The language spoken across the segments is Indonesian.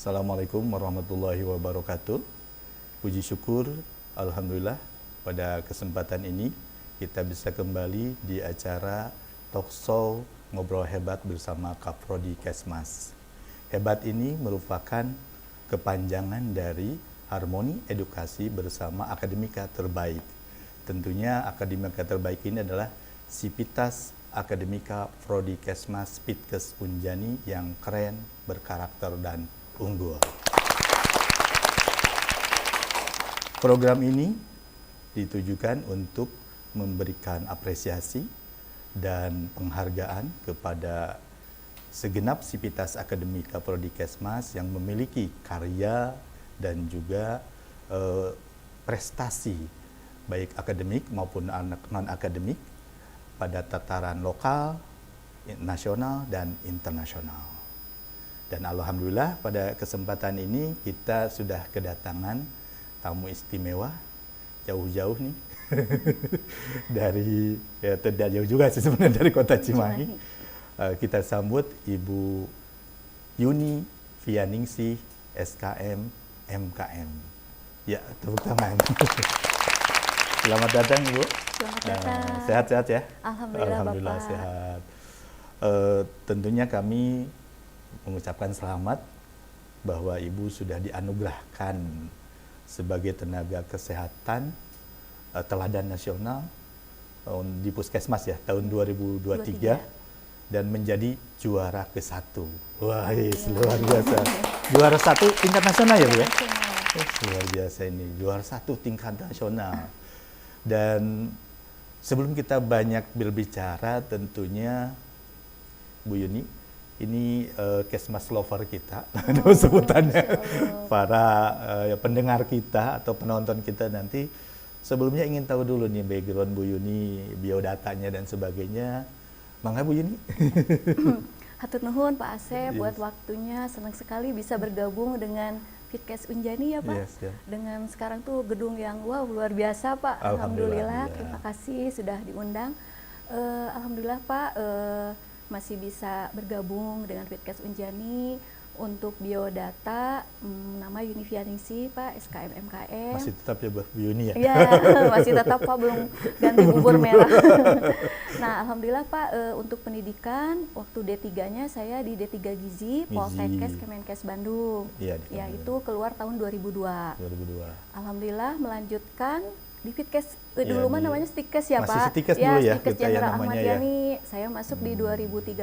Assalamualaikum warahmatullahi wabarakatuh. Puji syukur, Alhamdulillah pada kesempatan ini kita bisa kembali di acara Talkshow Ngobrol Hebat bersama Kaprodi Kesmas. Hebat ini merupakan kepanjangan dari Harmoni Edukasi bersama Akademika Terbaik. Tentunya Akademika Terbaik ini adalah Sivitas Akademika Prodi Kesmas Pitkes Unjani yang keren, berkarakter, dan unggul. Program ini ditujukan untuk memberikan apresiasi dan penghargaan kepada segenap sivitas akademika Prodi Kesmas yang memiliki karya dan juga prestasi baik akademik maupun non-akademik pada tataran lokal, nasional, dan internasional. Dan alhamdulillah pada kesempatan ini kita sudah kedatangan tamu istimewa jauh-jauh nih dari tidak jauh juga sih sebenarnya dari Kota Cimahi. Kita sambut Ibu Yuni Vianingsih SKM MKM. Ya, tepuk tangan. Selamat datang Ibu. Selamat datang. Sehat-sehat ya? Alhamdulillah Bapak. Sehat. Tentunya kami mengucapkan selamat bahwa Ibu sudah dianugerahkan sebagai tenaga kesehatan teladan nasional di Puskesmas ya tahun 2023 dan menjadi juara ke-1. Wah, luar biasa. Juara 1 tingkat nasional ya Bu ya? Luar biasa ini, juara 1 tingkat nasional. Dan sebelum kita banyak berbicara tentunya Bu Yuni, ini Kesmas lover kita, sebutannya para pendengar kita atau penonton kita nanti. Sebelumnya ingin tahu dulu nih background Bu Yuni, biodatanya dan sebagainya. Mangga Bu Yuni. Hatur nuhun Pak Asep buat waktunya, senang sekali bisa bergabung dengan Pitkes Unjani ya Pak. Yes, yeah. Dengan sekarang tuh gedung yang wow luar biasa Pak. Alhamdulillah. Terima kasih sudah diundang. Alhamdulillah Pak. Masih bisa bergabung dengan Pitkes Unjani untuk biodata, nama Yuni Vianingsih Pak, SKM MKM. Masih tetap ya Bu Yuni ya? Iya, masih tetap Pak, belum ganti bubur merah. Nah, alhamdulillah Pak, untuk pendidikan waktu D3-nya saya di D3 Gizi, Poltekkes Kemenkes Bandung. Iya, ya, itu keluar tahun 2002. Alhamdulillah melanjutkan di Pitkes dulu mah namanya Stikes ya Pak. Stikes ya, dulu ya, Stikes Jenderal Ahmad ya. Yani. Saya masuk di 2013,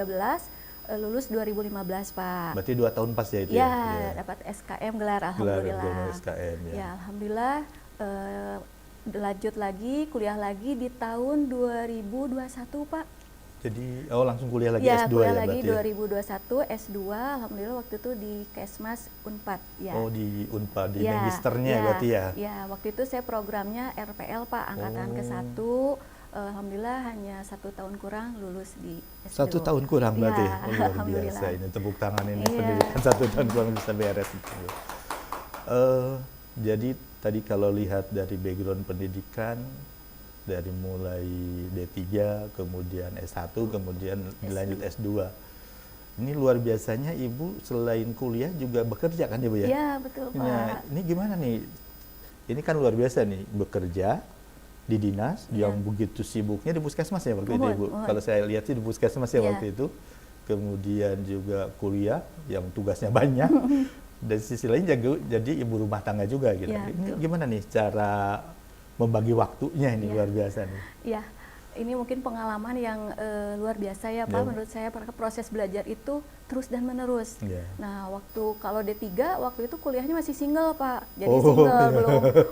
lulus 2015 Pak. Berarti 2 tahun pas ya itu ya? Ya, dapat SKM gelar alhamdulillah. Gelar SKM ya. Ya, alhamdulillah lanjut lagi, kuliah lagi di tahun 2021 Pak. Jadi langsung kuliah lagi ya, S2 kuliah ya lagi berarti 2021 S2, alhamdulillah waktu itu di Kesmas Unpad ya. Oh, di Unpad, di magisternya berarti ya. Ya, waktu itu saya programnya RPL Pak, angkatan ke-1. Alhamdulillah hanya 1 tahun kurang lulus di S2. 1 tahun kurang berarti ya, luar biasa ini, tepuk tangan ini pendidikan 1 tahun kurang bisa beres. Jadi tadi kalau lihat dari background pendidikan dari mulai D3, kemudian S1, kemudian dilanjut S2. Ini luar biasanya Ibu selain kuliah juga bekerja kan ya Bu ya? Iya betul Pak. Nah, ini gimana nih? Ini kan luar biasa nih, bekerja di dinas yang begitu sibuknya di Puskesmas ya waktu itu Ibu. Kalau saya lihat sih di Puskesmas ya waktu itu. Kemudian juga kuliah yang tugasnya banyak. Dan sisi lain jadi ibu rumah tangga juga gitu. Ini gimana nih cara membagi waktunya ini luar biasa nih. Iya, ini mungkin pengalaman yang luar biasa ya Pak. Menurut saya proses belajar itu terus dan menerus. Nah, waktu kalau D3 waktu itu kuliahnya masih single Pak. Jadi single,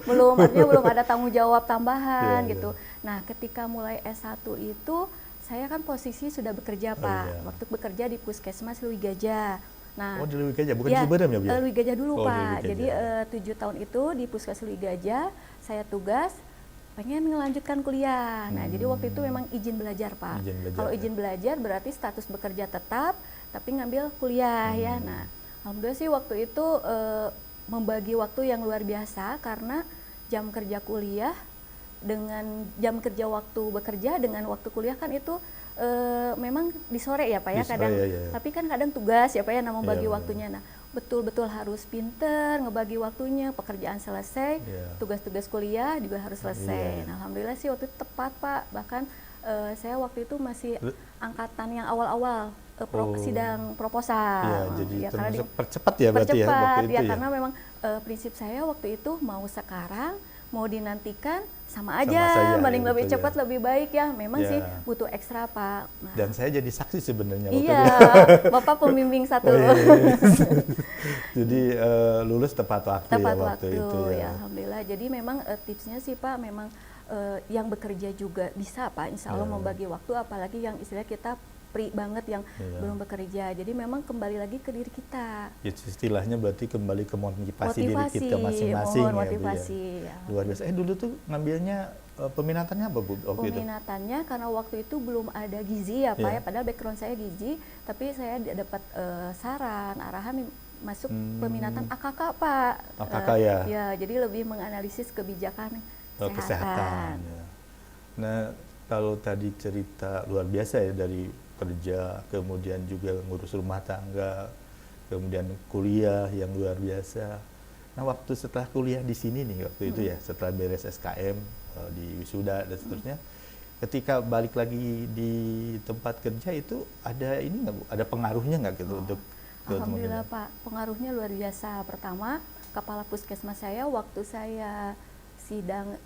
belum ada tanggung jawab tambahan gitu. Nah, ketika mulai S1 itu saya kan posisi sudah bekerja Pak. Waktu bekerja di Puskesmas Lui Gajah. Nah, di Lui Gajah, bukan di Ciberem ya Bu ya? Lui Gajah dulu Pak. Jadi 7 tahun itu di Puskesmas Lui Gajah saya tugas pengen melanjutkan kuliah. Nah, jadi waktu itu memang izin belajar Pak. Kalau izin belajar berarti status bekerja tetap, tapi ngambil kuliah ya. Nah, alhamdulillah sih waktu itu membagi waktu yang luar biasa karena jam kerja kuliah dengan jam kerja waktu bekerja dengan waktu kuliah kan itu memang di sore ya Pak ya kadang, tapi kan kadang tugas ya Pak ya, membagi waktunya. Nah betul-betul harus pinter, ngebagi waktunya, pekerjaan selesai, tugas-tugas kuliah juga harus selesai. Nah, alhamdulillah sih waktu itu tepat Pak, bahkan saya waktu itu masih angkatan yang awal-awal sidang proposal. Jadi termasuk percepat ya berarti ya waktu itu ya? Karena memang prinsip saya waktu itu mau sekarang, mau dinantikan sama aja, mending lebih cepat lebih baik ya. Memang sih butuh ekstra Pak. Nah, dan saya jadi saksi sebenarnya waktu itu. Bapak pembimbing satu. Jadi lulus tepat waktu waktu itu ya. Alhamdulillah. Jadi memang tipsnya sih Pak, memang yang bekerja juga bisa Pak, insya Allah membagi waktu, apalagi yang istilah kita banget yang belum bekerja. Jadi memang kembali lagi ke diri kita. Ya, istilahnya berarti kembali ke motivasi diri kita masing-masing ya. Luar biasa. Dulu tuh ngambilnya peminatannya apa Bu? Peminatannya karena waktu itu belum ada gizi ya Pak ya, padahal background saya gizi, tapi saya dapat saran, arahan masuk peminatan AKK Pak. AKK ya. Ya, jadi lebih menganalisis kebijakan kesehatan. Ya. Nah, kalau tadi cerita luar biasa ya, dari kerja, kemudian juga ngurus rumah tangga, kemudian kuliah yang luar biasa. Nah, waktu setelah kuliah di sini nih waktu itu ya, setelah beres SKM di wisuda dan seterusnya, ketika balik lagi di tempat kerja itu ada ini nggak Bu? Ada pengaruhnya nggak gitu untuk? Alhamdulillah Pak, pengaruhnya luar biasa. Pertama, kepala puskesmas saya waktu saya sidang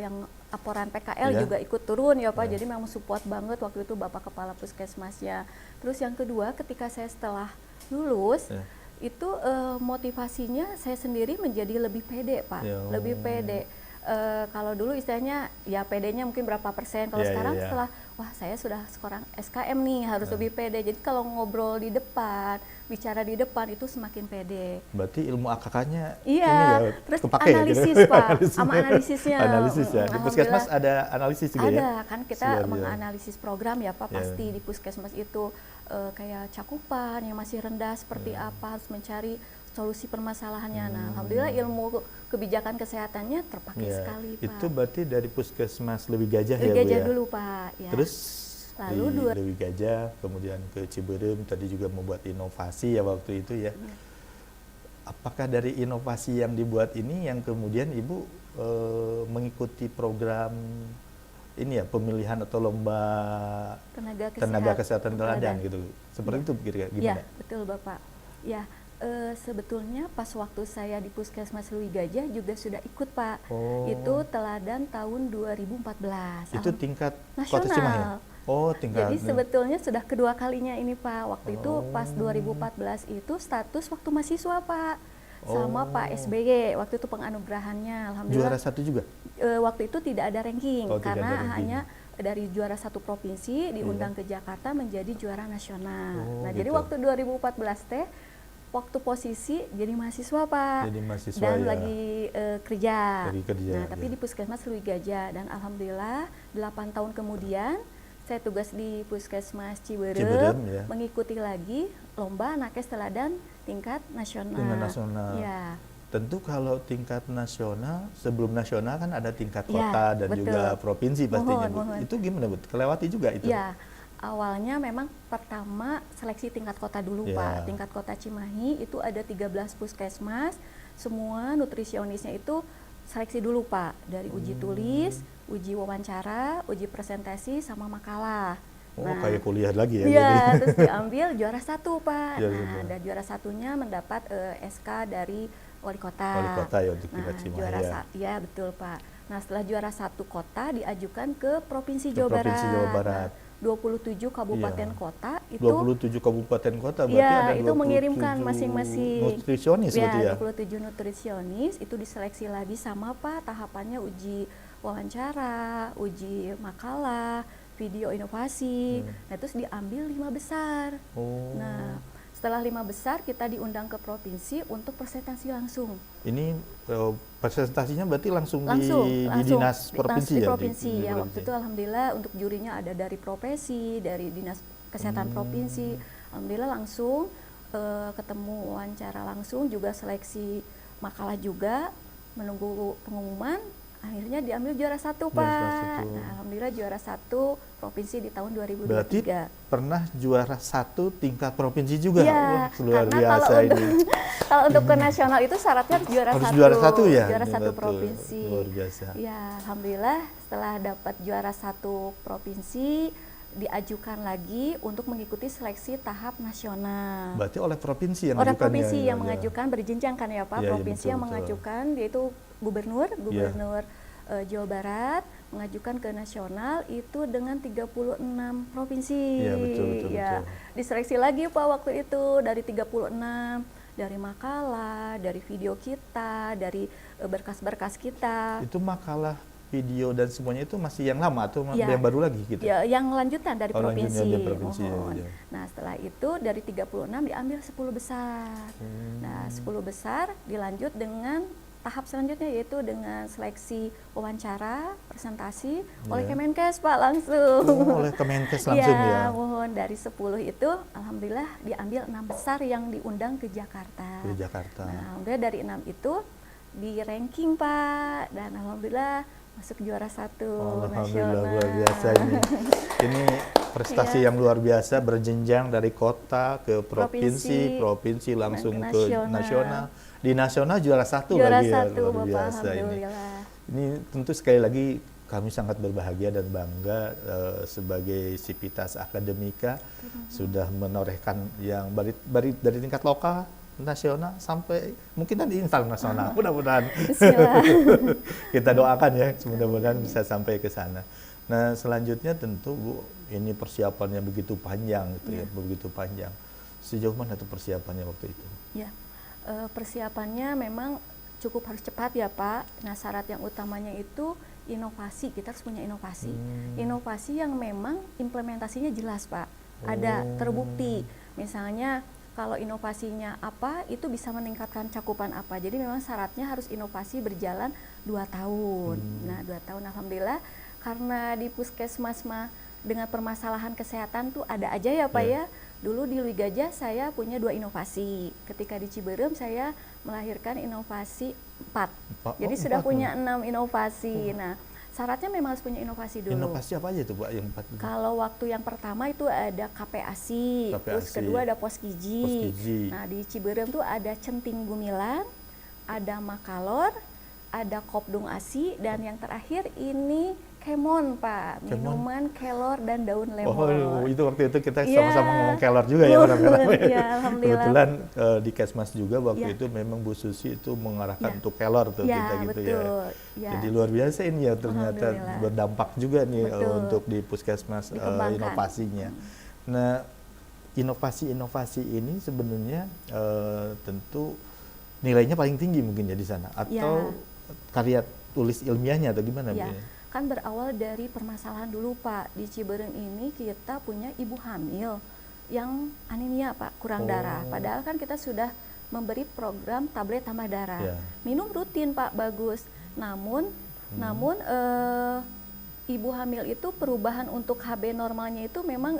yang laporan PKL juga ikut turun ya Pak, jadi memang support banget waktu itu Bapak Kepala Puskesmasnya. Terus yang kedua, ketika saya setelah lulus, itu motivasinya saya sendiri menjadi lebih pede Pak, lebih pede. Kalau dulu istilahnya ya pedenya mungkin berapa persen, kalau sekarang setelah wah saya sudah sekarang SKM nih harus lebih pede, jadi kalau ngobrol di depan, bicara di depan itu semakin pede. Berarti ilmu AKK-nya terus kepake analisis ya, Pak, sama analisisnya. Analisis ya, di puskesmas ada analisis juga ya? Ada, kan kita menganalisis program ya Pak, pasti di puskesmas itu kayak cakupan yang masih rendah seperti apa, harus mencari solusi permasalahannya. Nah, alhamdulillah ilmu kebijakan kesehatannya terpakai sekali Pak. Itu berarti dari puskesmas Leuwi Gajah ya Bu ya? Leuwi Gajah dulu Pak. Ya. Terus lalu di Leuwi Gajah, kemudian ke Ciberem, tadi juga membuat inovasi ya waktu itu ya. Apakah dari inovasi yang dibuat ini yang kemudian Ibu mengikuti program ini ya, pemilihan atau lomba tenaga kesehatan teladan gitu? Seperti itu kira-kira gimana? Ya, betul Bapak. Ya, sebetulnya pas waktu saya di Puskesmas Leuwi Gajah juga sudah ikut Pak. Itu teladan tahun 2014. Itu tingkat nasional. Kota Cimahi? Tingkat. Jadi sebetulnya sudah kedua kalinya ini Pak. Waktu itu pas 2014 itu status waktu mahasiswa Pak. Sama Pak SBY, waktu itu penganugerahannya. Alhamdulillah. Juara 1 juga? Waktu itu tidak ada ranking, karena hanya dari juara 1 provinsi diundang ke Jakarta menjadi juara nasional. Nah, jadi waktu 2014 teh, waktu posisi jadi mahasiswa Pak, jadi mahasiswa, dan lagi kerja. Nah, tapi di Puskesmas Leuwi Gajah, dan alhamdulillah 8 tahun kemudian saya tugas di Puskesmas Ciberem mengikuti lagi lomba nakes teladan tingkat nasional. Tingkat nasional. Ya. Tentu kalau tingkat nasional, sebelum nasional kan ada tingkat kota dan juga provinsi pastinya. Itu gimana Bu? Kelewati juga itu? Ya. Awalnya memang pertama seleksi tingkat kota dulu Pak. Tingkat kota Cimahi itu ada 13 puskesmas, semua nutrisionisnya itu seleksi dulu Pak. Dari uji tulis, uji wawancara, uji presentasi, sama makalah. Kayak kuliah lagi ya? Iya, terus diambil juara 1 Pak. Dan juara 1-nya mendapat SK dari Wali Kota. Wali Kota ya untuk tingkat Cimahi ya betul Pak. Nah, setelah juara 1 kota diajukan ke Provinsi Jawa Barat. 27 kabupaten kota itu 27 kabupaten kota berarti ada itu mengirimkan masing-masing nutrisionis berarti ya. 27 nutrisionis itu diseleksi lagi sama Pak, tahapannya uji wawancara, uji makalah, video inovasi. Nah, terus diambil 5 besar. Nah, setelah 5 besar kita diundang ke provinsi untuk presentasi langsung. Ini presentasinya berarti langsung di dinas provinsi di provinsi ya. Waktu itu alhamdulillah untuk jurinya ada dari profesi, dari dinas kesehatan provinsi. Alhamdulillah langsung ketemu wawancara langsung, juga seleksi makalah juga, menunggu pengumuman. akhirnya diambil juara 1 Pak. Nah, alhamdulillah juara 1 provinsi di tahun 2023. Berarti pernah juara 1 tingkat provinsi juga? Iya, luar karena biasa kalau ini. kalau untuk ke nasional itu syaratnya harus juara 1. Juara 1 ya? Juara 1 betul, provinsi. Luar biasa. Ya, alhamdulillah setelah dapat juara 1 provinsi, diajukan lagi untuk mengikuti seleksi tahap nasional. Berarti oleh provinsi yang oleh mengajukan provinsi yang mengajukan, berjenjang kan ya Pak, provinsi betul, yang mengajukan, yaitu gubernur Jawa Barat mengajukan ke nasional itu dengan 36 provinsi. Iya, betul. Diseleksi lagi Pak waktu itu dari 36, dari makalah, dari video kita, dari berkas-berkas kita. Itu makalah, video dan semuanya itu masih yang lama atau yang baru lagi gitu? Ya, yang lanjutan dari provinsi. Ya. Nah, setelah itu dari 36 diambil 10 besar. Nah, 10 besar dilanjut dengan tahap selanjutnya, yaitu dengan seleksi wawancara, presentasi oleh Kemenkes Pak langsung. Oleh Kemenkes langsung ya? Mohon dari 10 itu alhamdulillah diambil 6 besar yang diundang ke Jakarta. Nah, alhamdulillah dari 6 itu di ranking Pak, dan alhamdulillah masuk juara 1 nasional. Luar biasa ini. Ini prestasi yang luar biasa, berjenjang dari kota ke provinsi langsung ke nasional. Di nasional juara 1 lagi ya, luar biasa ini. Ini tentu sekali lagi kami sangat berbahagia dan bangga sebagai Sivitas Akademika sudah menorehkan yang dari tingkat lokal, nasional sampai mungkin nanti internasional. Mudah-mudahan kita doakan ya, mudah-mudahan bisa sampai ke sana. Nah, selanjutnya tentu Bu, ini persiapannya begitu panjang gitu ya, begitu panjang. Sejauh mana tuh persiapannya waktu itu? Ya, persiapannya memang cukup harus cepat ya Pak. Nah, syarat yang utamanya itu inovasi, kita harus punya inovasi. Inovasi yang memang implementasinya jelas Pak, ada terbukti. Misalnya kalau inovasinya apa, itu bisa meningkatkan cakupan apa. Jadi memang syaratnya harus inovasi berjalan 2 tahun. Nah, 2 tahun alhamdulillah, karena di Puskesmas dengan permasalahan kesehatan tuh ada aja ya Pak ya. Dulu di Lwi Gajah saya punya 2 inovasi. Ketika di Ciberem saya melahirkan inovasi 4. Jadi sudah punya 6 inovasi. Nah, syaratnya memang harus punya inovasi dulu. Inovasi apa aja itu Pak yang 4? Kalau waktu yang pertama itu ada KPASI, terus kedua ada Poskiji. Nah, di Ciberem tuh ada centing gumilan, ada makalor, ada kopdung ASI, dan yang terakhir ini kemon Pak, minuman kelor dan daun lemon. Oh, itu waktu itu kita sama-sama ngomong kelor juga ya orang-orang. Ya, alhamdulillah. Kebetulan di Kesmas juga waktu itu memang Bu Susi itu mengarahkan untuk kelor tuh kita gitu betul. Ya. Jadi luar biasa ini ya, ternyata berdampak juga nih untuk di Puskesmas inovasinya. Nah, inovasi-inovasi ini sebenarnya tentu nilainya paling tinggi mungkin ya di sana, atau karya tulis ilmiahnya atau gimana Bu? Kan berawal dari permasalahan dulu Pak. Di Ciberem ini kita punya ibu hamil yang anemia Pak, kurang darah. Padahal kan kita sudah memberi program tablet tambah darah. Minum rutin Pak, bagus. Namun ibu hamil itu perubahan untuk HB normalnya itu memang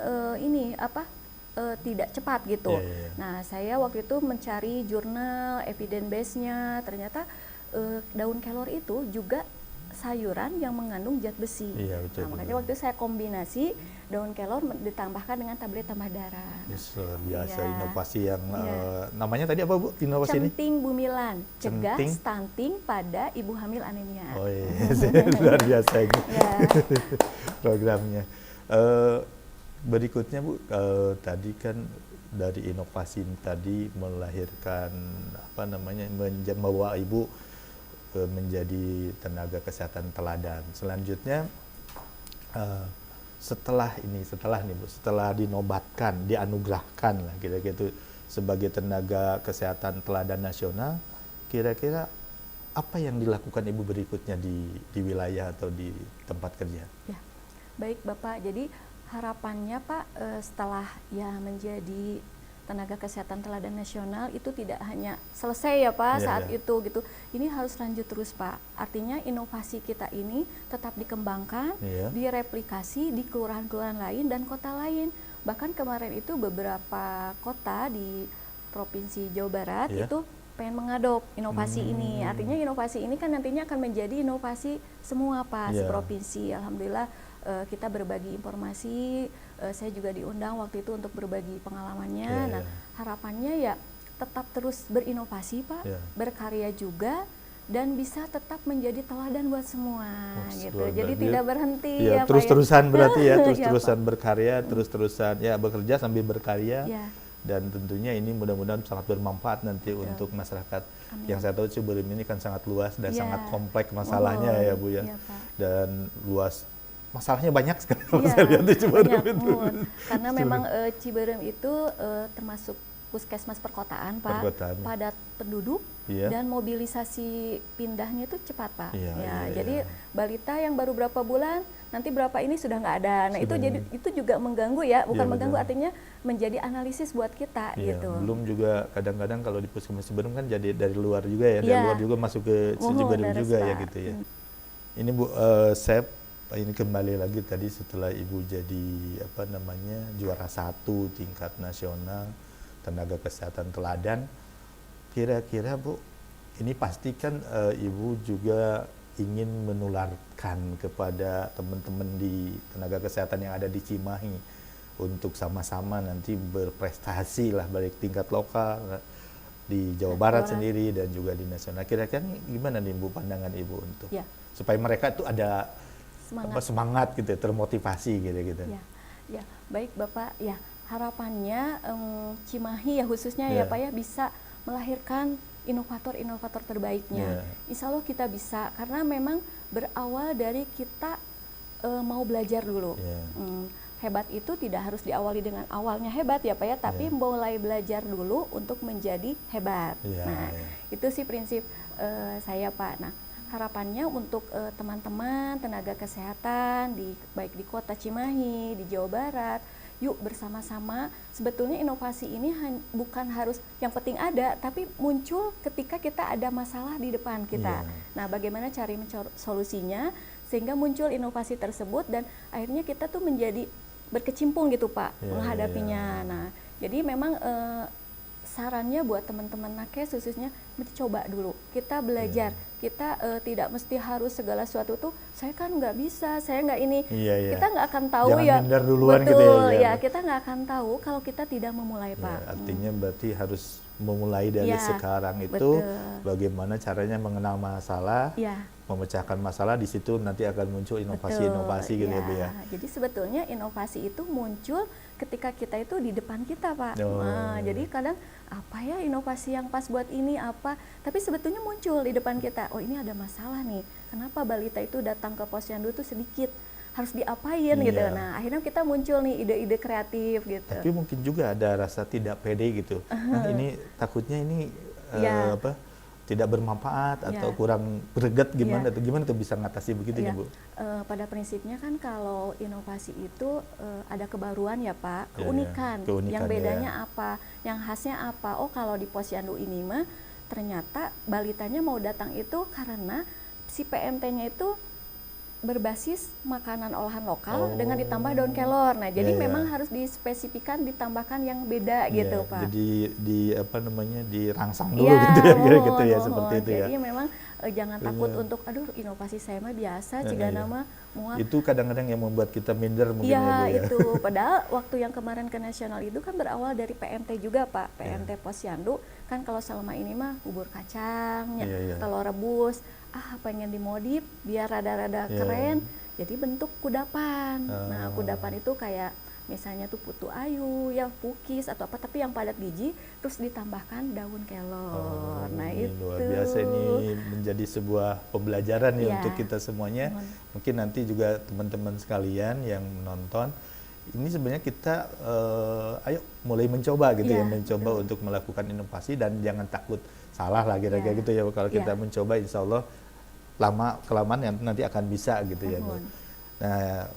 tidak cepat gitu. Nah, saya waktu itu mencari jurnal evidence base-nya, ternyata daun kelor itu juga sayuran yang mengandung zat besi. Nah, makanya waktu itu saya kombinasi daun kelor ditambahkan dengan tablet tambah darah. Luar biasa inovasi yang namanya tadi apa Bu? Inovasi ini? Centing bumilan, cegah stunting pada ibu hamil anemia. Oh iya, luar biasa ini programnya. Berikutnya Bu, tadi kan dari inovasi tadi melahirkan membawa Ibu menjadi tenaga kesehatan teladan. Selanjutnya setelah Bu, setelah dinobatkan, dianugerahkan lah kira-kira itu sebagai tenaga kesehatan teladan nasional, kira-kira apa yang dilakukan Ibu berikutnya di wilayah atau di tempat kerja? Ya, baik Bapak. Jadi harapannya Pak, setelah menjadi tenaga kesehatan teladan nasional itu tidak hanya selesai ya Pak saat itu gitu. Ini harus lanjut terus Pak. Artinya inovasi kita ini tetap dikembangkan, direplikasi di kelurahan-kelurahan lain dan kota lain. Bahkan kemarin itu beberapa kota di Provinsi Jawa Barat itu pengen mengadop inovasi ini. Artinya inovasi ini kan nantinya akan menjadi inovasi semua Pak, seprovinsi. Alhamdulillah kita berbagi informasi, saya juga diundang waktu itu untuk berbagi pengalamannya. Nah, harapannya ya tetap terus berinovasi Pak, berkarya juga, dan bisa tetap menjadi teladan buat semua gitu. Jadi tidak berhenti ya terus-terusan berarti ya, terus-terusan berkarya, terus-terusan ya bekerja sambil berkarya. Dan tentunya ini mudah-mudahan sangat bermanfaat nanti untuk masyarakat. Yang saya tahu Ciberem ini kan sangat luas dan sangat kompleks masalahnya ya Bu ya. Dan luas masalahnya banyak sekali kalau saya lihat di Ciberem itu. Karena memang Ciberem itu termasuk puskesmas perkotaan Pak, padat penduduk dan mobilisasi pindahnya itu cepat Pak. Jadi balita yang baru berapa bulan nanti berapa ini sudah nggak ada. Nah itu juga mengganggu ya, bukan mengganggu artinya menjadi analisis buat kita gitu. Belum juga kadang-kadang kalau di puskesmas Ciberem kan jadi dari luar juga ya, dari luar juga masuk ke Ciberem juga ya gitu ya. Ini Bu, saya ini kembali lagi tadi setelah Ibu jadi juara 1 tingkat nasional tenaga kesehatan teladan, kira-kira Bu, ini pasti kan Ibu juga ingin menularkan kepada teman-teman di tenaga kesehatan yang ada di Cimahi untuk sama-sama nanti berprestasi lah baik tingkat lokal di Jawa Barat sendiri dan juga di nasional. Kira-kira gimana nih Bu pandangan Ibu untuk supaya mereka itu ada semangat gitu, termotivasi gitu. Ya, baik Bapak. Ya, harapannya Cimahi ya khususnya ya Pak ya bisa melahirkan inovator-inovator terbaiknya. Insya Allah kita bisa, karena memang berawal dari kita mau belajar dulu. Hebat itu tidak harus diawali dengan awalnya hebat ya Pak ya, tapi mulai belajar dulu untuk menjadi hebat. Nah, itu sih prinsip saya Pak. Nah, harapannya untuk teman-teman tenaga kesehatan baik di Kota Cimahi, di Jawa Barat, yuk bersama-sama. Sebetulnya inovasi ini bukan harus yang penting ada, tapi muncul ketika kita ada masalah di depan kita. Nah, bagaimana cari solusinya sehingga muncul inovasi tersebut dan akhirnya kita tuh menjadi berkecimpung gitu Pak menghadapinya. Nah, jadi memang sarannya buat teman-teman nakes khususnya mencoba dulu, kita belajar, kita tidak mesti harus segala sesuatu tuh saya kan nggak bisa, saya nggak ini, kita nggak akan tahu. Jangan minder duluan betul gitu kita nggak akan tahu kalau kita tidak memulai Pak. Artinya berarti harus memulai dari sekarang itu, bagaimana caranya mengenal masalah, memecahkan masalah, di situ nanti akan muncul inovasi-inovasi gitu ya Bu ya. Jadi sebetulnya inovasi itu muncul ketika kita itu di depan kita Pak. Nah, jadi kadang apa ya inovasi yang pas buat ini apa, tapi sebetulnya muncul di depan kita. Oh, ini ada masalah nih. Kenapa balita itu datang ke posyandu itu sedikit? Harus diapain gitu. Nah, akhirnya kita muncul nih ide-ide kreatif gitu. Tapi mungkin juga ada rasa tidak pede gitu. Ini takutnya ini tidak bermanfaat atau kurang greget gimana atau gimana tuh bisa ngatasi begitu ya Bu? Pada prinsipnya kan kalau inovasi itu ada kebaruan ya Pak, keunikan. Yang bedanya apa, yang khasnya apa? Oh, kalau di posyandu ini mah ternyata balitanya mau datang itu karena si PMT-nya itu berbasis makanan olahan lokal dengan ditambah daun kelor. Nah, jadi memang harus dispesifikan ditambahkan yang beda gitu Pak. Jadi dirangsang dulu gitu ya, gitu ya seperti itu ya. Jadi memang jangan takut untuk aduh inovasi saya mah biasa jika nama muat. Itu kadang-kadang yang membuat kita minder mungkin ya Bu ya. Itu padahal waktu yang kemarin ke nasional itu kan berawal dari PMT juga Pak, PMT Posyandu kan kalau selama ini mah bubur kacang, telur rebus, pengen dimodif biar rada-rada keren, jadi bentuk kudapan. Nah, kudapan itu kayak misalnya tuh putu ayu, ya pukis atau apa, tapi yang padat biji, terus ditambahkan daun kelor. Nah itu luar biasa, ini menjadi sebuah pembelajaran ya untuk kita semuanya. Mungkin nanti juga teman-teman sekalian yang menonton, ini sebenarnya kita ayo mulai mencoba gitu ya, mencoba untuk melakukan inovasi dan jangan takut salah lah kira-kira gitu ya. Kalau kita mencoba, insya Allah lama kelamaan nanti akan bisa gitu ya Bu. Nah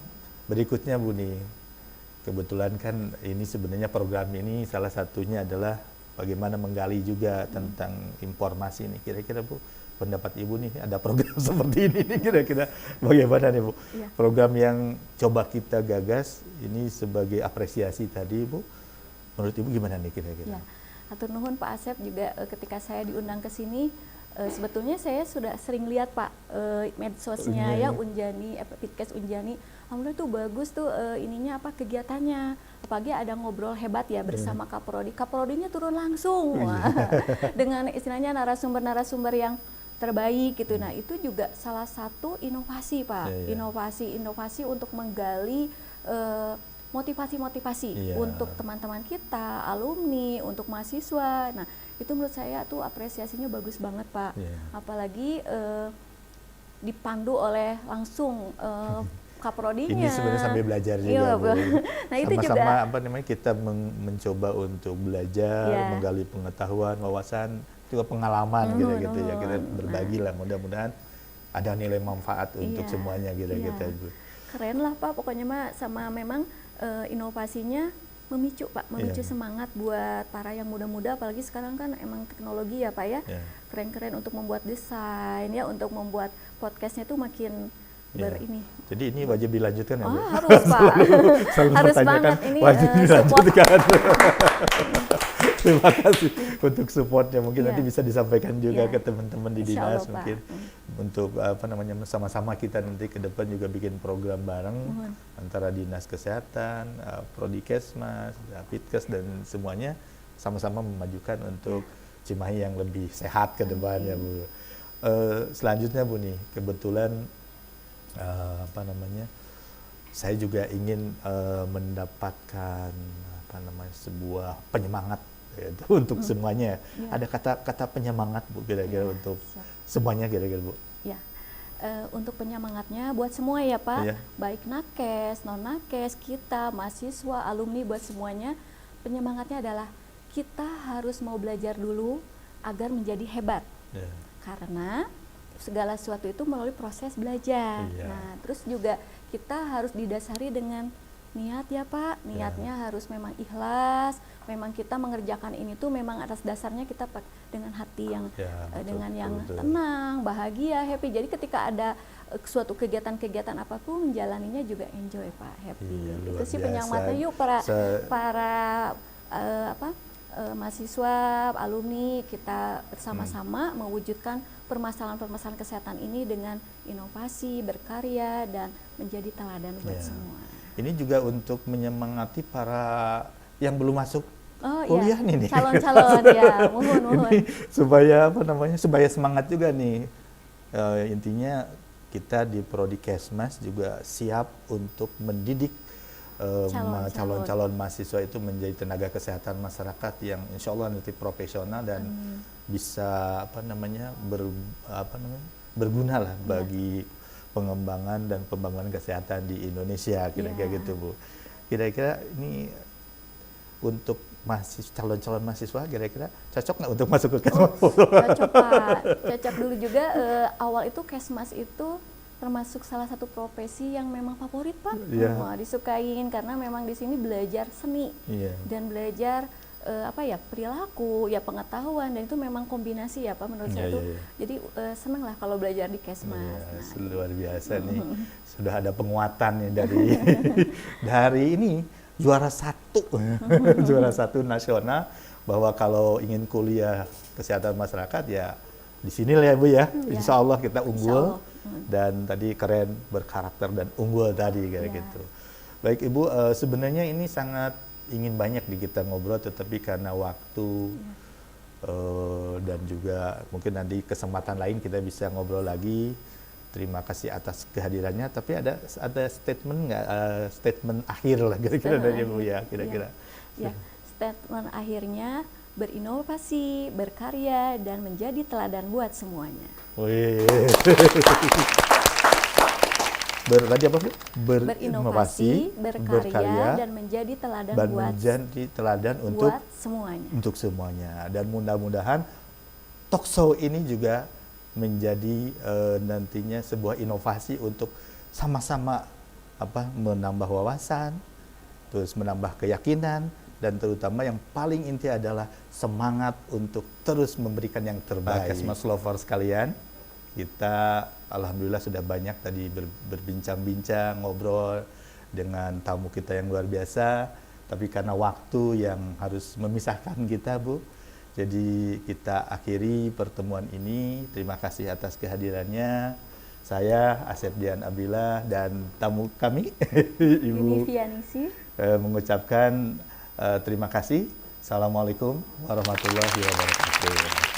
berikutnya Bu nih, kebetulan kan ini sebenarnya program ini salah satunya adalah bagaimana menggali juga tentang informasi nih. Kira-kira Bu, pendapat Ibu nih, ada program seperti ini nih, kira-kira bagaimana nih Bu? Program yang coba kita gagas ini sebagai apresiasi tadi Bu, menurut Ibu gimana nih kira-kira? Hatur nuhun Pak Asep juga ketika saya diundang ke sini sebetulnya saya sudah sering lihat Pak medsosnya ya Unjani, Pitkes Unjani. Alhamdulillah tuh bagus tuh ininya apa kegiatannya. Apalagi ada ngobrol hebat ya bersama Kaprodi. Kaprodinya turun langsung dengan istilahnya narasumber-narasumber yang terbaik gitu. Nah, itu juga salah satu inovasi Pak. Inovasi untuk menggali motivasi-motivasi untuk teman-teman kita, alumni, untuk mahasiswa. Nah, itu menurut saya tuh apresiasinya bagus banget Pak. Apalagi dipandu oleh langsung Kaprodinya. Ini sebenarnya sambil belajar juga, Bu. Nah, itu sama-sama juga kita mencoba untuk belajar, menggali pengetahuan, wawasan, juga pengalaman gitu ya. Kita berbagi lah, mudah-mudahan ada nilai manfaat untuk semuanya gitu. Keren lah Pak, pokoknya mah sama memang inovasinya memicu Pak, memicu semangat buat para yang muda-muda, apalagi sekarang kan emang teknologi ya Pak ya, keren-keren untuk membuat desain ya, untuk membuat podcastnya tuh makin ini. Jadi ini wajib dilanjutkan ya Bu? Harus Pak, harus banget ini wajib dilanjutkan. Terima kasih untuk supportnya, mungkin nanti bisa disampaikan juga ke teman-teman di dinas mungkin untuk sama-sama kita nanti ke depan juga bikin program bareng antara dinas kesehatan, Prodi Kesmas, Pitkes dan semuanya sama-sama memajukan untuk Cimahi yang lebih sehat ke depan ya Bu. Selanjutnya Bu nih, kebetulan saya juga ingin mendapatkan sebuah penyemangat yaitu untuk semuanya. Ada kata penyemangat Bu kira-kira untuk semuanya kira-kira Bu? Ya, untuk penyemangatnya buat semua ya Pak, baik nakes, non nakes, kita mahasiswa, alumni, buat semuanya penyemangatnya adalah kita harus mau belajar dulu agar menjadi hebat. Karena segala sesuatu itu melalui proses belajar. Nah, terus juga kita harus didasari dengan niat ya Pak. Niatnya harus memang ikhlas. Memang kita mengerjakan ini tuh memang atas dasarnya kita dengan hati yang tenang, bahagia, happy. Jadi ketika ada suatu kegiatan-kegiatan apapun menjalaninya juga enjoy Pak, happy. Itu sih penyemangatnya yuk para mahasiswa, alumni, kita bersama-sama mewujudkan permasalahan-permasalahan kesehatan ini dengan inovasi, berkarya, dan menjadi teladan buat semua. Ini juga untuk menyemangati para yang belum masuk kuliah nih. Calon-calon ya, mohon. Supaya semangat juga nih. Intinya kita di Prodi Kesmas juga siap untuk mendidik calon-calon mahasiswa itu menjadi tenaga kesehatan masyarakat yang insya Allah nanti profesional dan bisa berguna lah bagi pengembangan dan pembangunan kesehatan di Indonesia kira-kira gitu Bu. Kira-kira ini untuk calon-calon mahasiswa kira-kira cocok nggak untuk masuk ke Kesmas? Cocok Pak, cocok dulu juga. Awal itu Kesmas itu termasuk salah satu profesi yang memang favorit Pak, disukain karena memang di sini belajar seni dan belajar perilaku, pengetahuan, dan itu memang kombinasi ya Pak menurut saya tuh. Jadi senang lah kalau belajar di Kesmas. Luar biasa nih, sudah ada penguatan nih dari ini juara satu nasional, bahwa kalau ingin kuliah kesehatan masyarakat ya di sini lah ya Bu ya. Insya Allah kita unggul. Dan tadi keren, berkarakter dan unggul tadi kayak gitu. Baik Ibu, sebenarnya ini sangat ingin banyak kita ngobrol, tetapi karena waktu dan juga mungkin nanti kesempatan lain kita bisa ngobrol lagi. Terima kasih atas kehadirannya. Tapi ada statement nggak? Statement akhir lah kira-kira dari Ibu ya kira-kira. Statement akhirnya, berinovasi, berkarya, dan menjadi teladan buat semuanya. Tadi apa Bu? Berinovasi, berkarya, dan menjadi teladan buat semuanya. Untuk semuanya. Dan mudah-mudahan talk show ini juga menjadi nantinya sebuah inovasi untuk sama-sama menambah wawasan, terus menambah keyakinan, dan terutama yang paling inti adalah semangat untuk terus memberikan yang terbaik. Kesmas lovers sekalian, kita alhamdulillah sudah banyak tadi berbincang-bincang, ngobrol dengan tamu kita yang luar biasa. Tapi karena waktu yang harus memisahkan kita Bu, Jadi kita akhiri pertemuan ini. Terima kasih atas kehadirannya. Saya Asep Dian Abdillah dan tamu kami Ibu Vianisi mengucapkan terima kasih. Assalamualaikum warahmatullahi wabarakatuh.